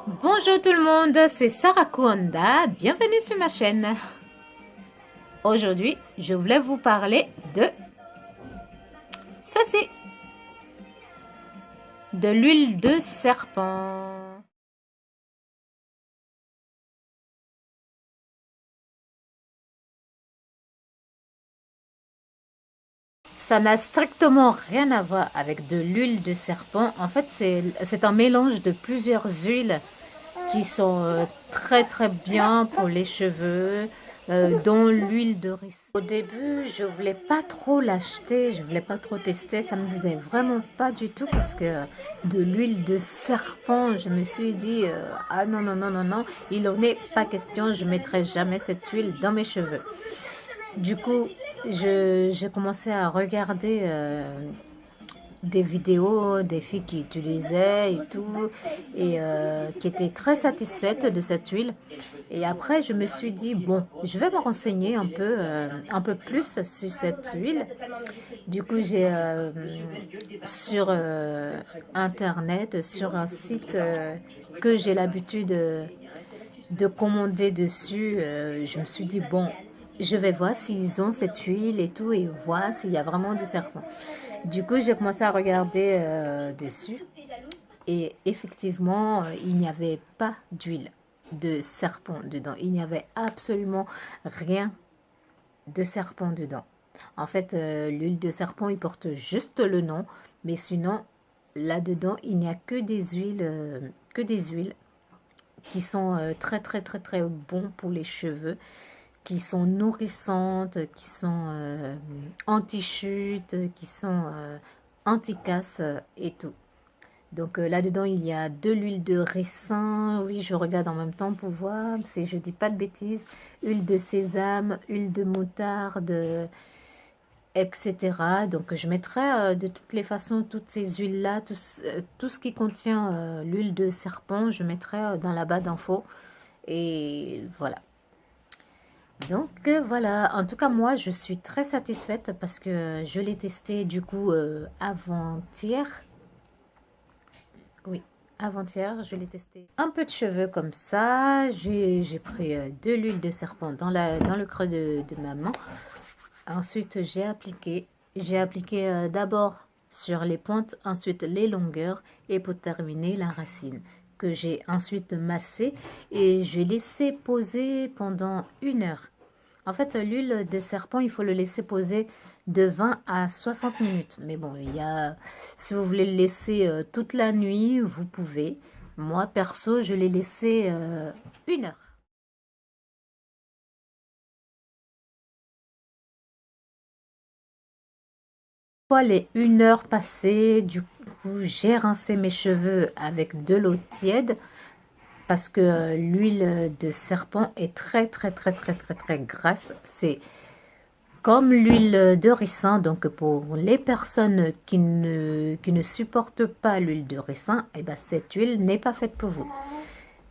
Bonjour tout le monde, c'est Sarah Kuanda, bienvenue sur ma chaîne. Aujourd'hui, je voulais vous parler de ceci, de l'huile de serpent. Ça n'a strictement rien à voir avec de l'huile de serpent. En fait, c'est un mélange de plusieurs huiles qui sont très bien pour les cheveux, dont l'huile de ricin. Au début, je voulais pas trop l'acheter, je voulais pas trop tester, ça me disait vraiment pas du tout parce que de l'huile de serpent, je me suis dit ah non, il en est pas question, je mettrai jamais cette huile dans mes cheveux. Du coup, j'ai commencé à regarder des vidéos des filles qui utilisaient et tout, et qui étaient très satisfaites de cette huile. Et après, je me suis dit, bon, je vais me renseigner un peu plus sur cette huile. Du coup, j'ai sur Internet, sur un site que j'ai l'habitude de commander dessus, je me suis dit, bon, je vais voir s'ils ont cette huile et tout, et voir s'il y a vraiment du serpent. Du coup, j'ai commencé à regarder dessus et effectivement, il n'y avait pas d'huile de serpent dedans. Il n'y avait absolument rien de serpent dedans. En fait, l'huile de serpent, il porte juste le nom, mais sinon, là-dedans, il n'y a que des huiles qui sont très bons pour les cheveux, qui sont nourrissantes, qui sont anti-chute, qui sont anti-casse et tout. Donc là-dedans, il y a de l'huile de ricin. Oui, je regarde en même temps pour voir. Je dis pas de bêtises. Huile de sésame, huile de moutarde, etc. Donc je mettrai de toutes les façons toutes ces huiles-là, tout ce qui contient l'huile de serpent, je mettrai dans la barre d'infos. Et voilà. Donc voilà, en tout cas moi je suis très satisfaite parce que je l'ai testé du coup avant-hier. Oui, avant-hier je l'ai testé. Un peu de cheveux comme ça, j'ai pris de l'huile de serpent dans le creux de ma main. Ensuite j'ai appliqué d'abord sur les pointes, ensuite les longueurs et pour terminer la racine que j'ai ensuite massé et je l'ai laissé poser pendant 1 heure. En fait, l'huile de serpent, il faut le laisser poser de 20 à 60 minutes. Mais bon, si vous voulez le laisser toute la nuit, vous pouvez. Moi, perso, je l'ai laissé 1 heure. Une fois les 1 heure passées, du coup, j'ai rincé mes cheveux avec de l'eau tiède parce que l'huile de serpent est très grasse. C'est comme l'huile de ricin, donc pour les personnes qui ne supportent pas l'huile de ricin, eh ben cette huile n'est pas faite pour vous.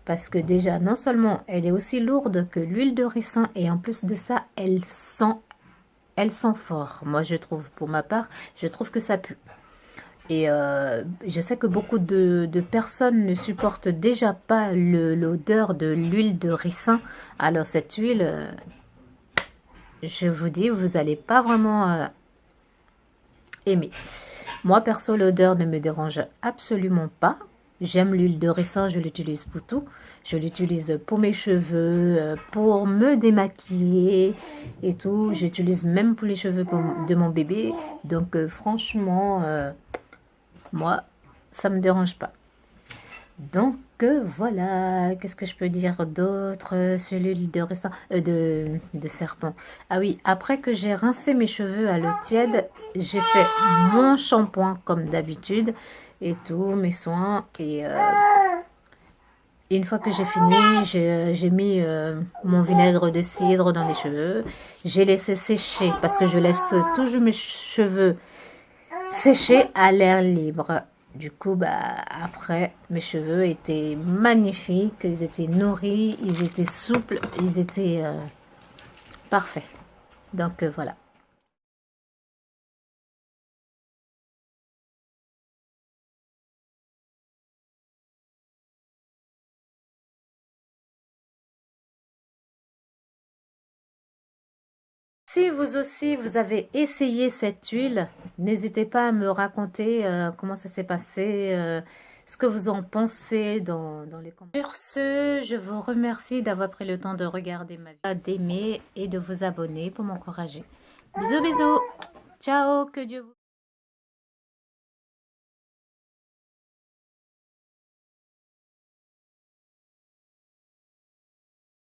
Parce que déjà, non seulement elle est aussi lourde que l'huile de ricin, et en plus de ça, elle sent fort. Moi, je trouve, pour ma part, je trouve que ça pue. Et je sais que beaucoup de personnes ne supportent déjà pas l'odeur de l'huile de ricin. Alors cette huile, je vous dis, vous n'allez pas vraiment aimer. Moi, perso, l'odeur ne me dérange absolument pas. J'aime l'huile de ricin, je l'utilise pour tout. Je l'utilise pour mes cheveux, pour me démaquiller et tout. J'utilise même pour les cheveux de mon bébé. Donc, franchement, moi, ça me dérange pas. Donc voilà, qu'est-ce que je peux dire d'autre sur l'huile de ricin, de serpent. Ah oui, après que j'ai rincé mes cheveux à l'eau tiède, j'ai fait mon shampoing comme d'habitude et tout, mes soins. Et une fois que j'ai fini, j'ai mis mon vinaigre de cidre dans les cheveux. J'ai laissé sécher parce que je laisse toujours mes cheveux sécher à l'air libre. Du coup, bah, après, mes cheveux étaient magnifiques, ils étaient nourris, ils étaient souples, ils étaient parfaits. Donc voilà. Si vous aussi, vous avez essayé cette huile, n'hésitez pas à me raconter comment ça s'est passé, ce que vous en pensez dans les commentaires. Sur ce, je vous remercie d'avoir pris le temps de regarder ma vidéo, d'aimer et de vous abonner pour m'encourager. Bisous, bisous. Ciao, que Dieu vous...